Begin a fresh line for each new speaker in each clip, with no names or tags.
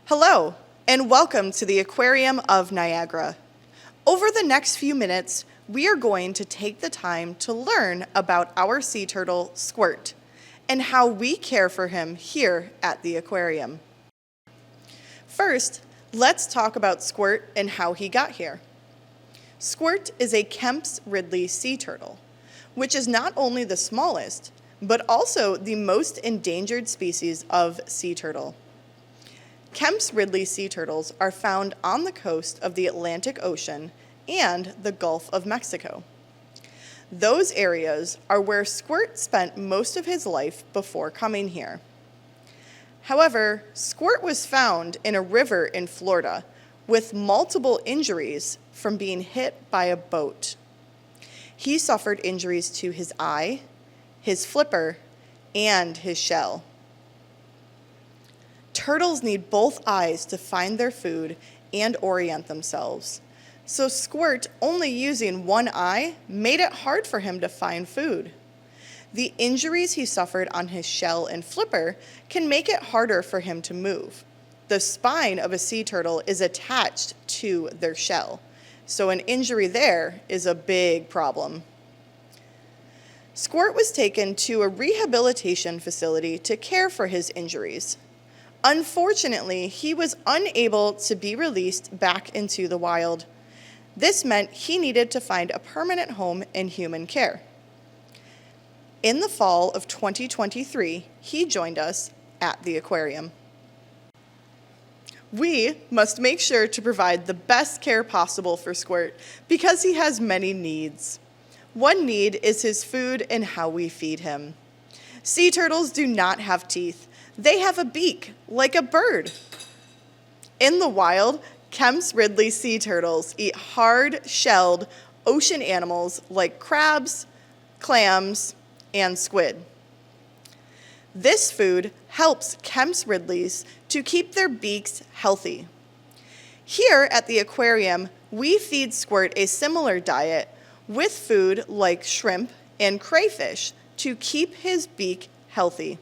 Hello, and welcome to the Aquarium of Niagara. Over the next few minutes, we are going to take the time to learn about our sea turtle, Squirt, and how we care for him here at the aquarium. First, let's talk about Squirt and how he got here. Squirt is a Kemp's ridley sea turtle, which is not only the smallest, but also the most endangered species of sea turtle. Kemp's ridley sea turtles are found on the coast of the Atlantic Ocean and the Gulf of Mexico. Those areas are where Squirt spent most of his life before coming here. However, Squirt was found in a river in Florida with multiple injuries from being hit by a boat. He suffered injuries to his eye, his flipper, and his shell. Turtles need both eyes to find their food and orient themselves. So Squirt only using one eye made it hard for him to find food. The injuries he suffered on his shell and flipper can make it harder for him to move. The spine of a sea turtle is attached to their shell, so an injury there is a big problem. Squirt was taken to a rehabilitation facility to care for his injuries. Unfortunately, he was unable to be released back into the wild. This meant he needed to find a permanent home in human care. In the fall of 2023, he joined us at the aquarium. We must make sure to provide the best care possible for Squirt because he has many needs. One need is his food and how we feed him. Sea turtles do not have teeth. They have a beak, like a bird. In the wild, Kemp's ridley sea turtles eat hard-shelled ocean animals like crabs, clams, and squid. This food helps Kemp's ridleys to keep their beaks healthy. Here at the aquarium, we feed Squirt a similar diet with food like shrimp and crayfish to keep his beak healthy.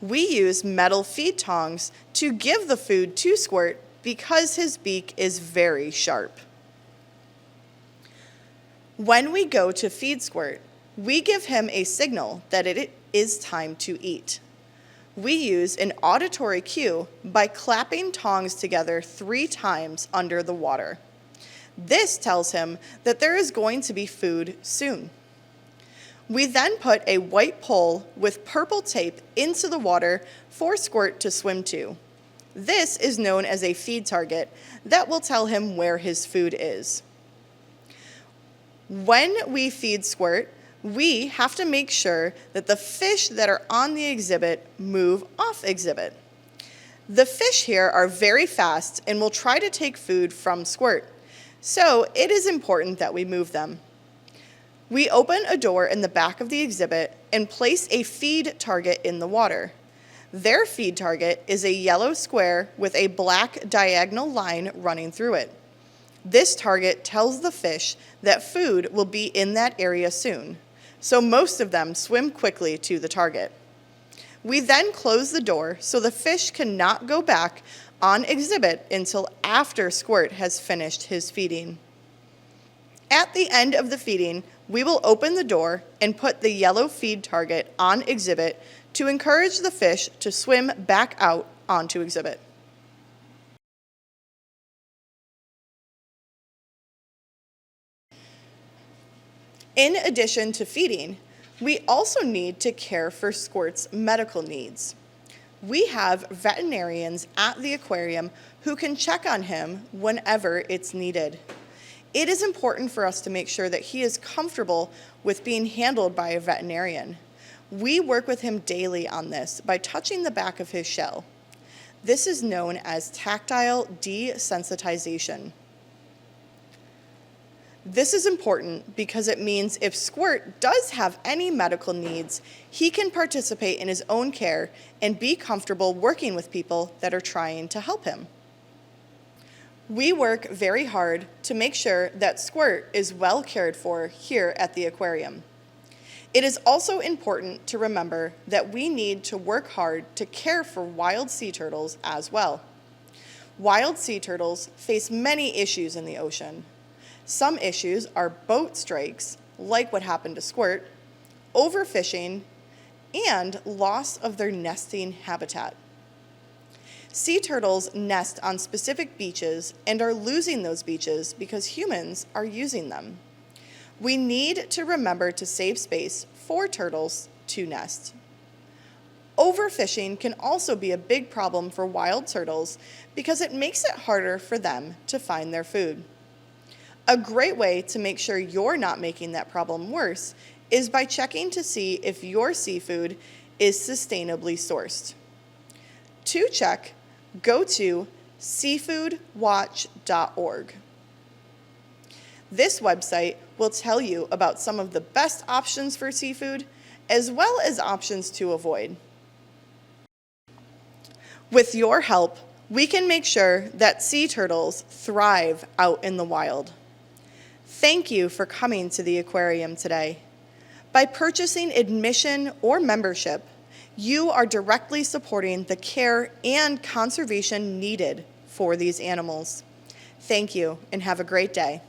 We use metal feed tongs to give the food to Squirt because his beak is very sharp. When we go to feed Squirt, we give him a signal that it is time to eat. We use an auditory cue by clapping tongs together 3 times under the water. This tells him that there is going to be food soon. We then put a white pole with purple tape into the water for Squirt to swim to. This is known as a feed target that will tell him where his food is. When we feed Squirt, we have to make sure that the fish that are on the exhibit move off exhibit. The fish here are very fast and will try to take food from Squirt, so it is important that we move them. We open a door in the back of the exhibit and place a feed target in the water. Their feed target is a yellow square with a black diagonal line running through it. This target tells the fish that food will be in that area soon, so most of them swim quickly to the target. We then close the door so the fish cannot go back on exhibit until after Squirt has finished his feeding. At the end of the feeding, we will open the door and put the yellow feed target on exhibit to encourage the fish to swim back out onto exhibit. In addition to feeding, we also need to care for Squirt's medical needs. We have veterinarians at the aquarium who can check on him whenever it's needed. It is important for us to make sure that he is comfortable with being handled by a veterinarian. We work with him daily on this by touching the back of his shell. This is known as tactile desensitization. This is important because it means if Squirt does have any medical needs, he can participate in his own care and be comfortable working with people that are trying to help him. We work very hard to make sure that Squirt is well cared for here at the aquarium. It is also important to remember that we need to work hard to care for wild sea turtles as well. Wild sea turtles face many issues in the ocean. Some issues are boat strikes, like what happened to Squirt, overfishing, and loss of their nesting habitat. Sea turtles nest on specific beaches and are losing those beaches because humans are using them. We need to remember to save space for turtles to nest. Overfishing can also be a big problem for wild turtles because it makes it harder for them to find their food. A great way to make sure you're not making that problem worse is by checking to see if your seafood is sustainably sourced. To check, go to seafoodwatch.org. This website will tell you about some of the best options for seafood, as well as options to avoid. With your help, we can make sure that sea turtles thrive out in the wild. Thank you for coming to the aquarium today. By purchasing admission or membership, you are directly supporting the care and conservation needed for these animals. Thank you, and have a great day.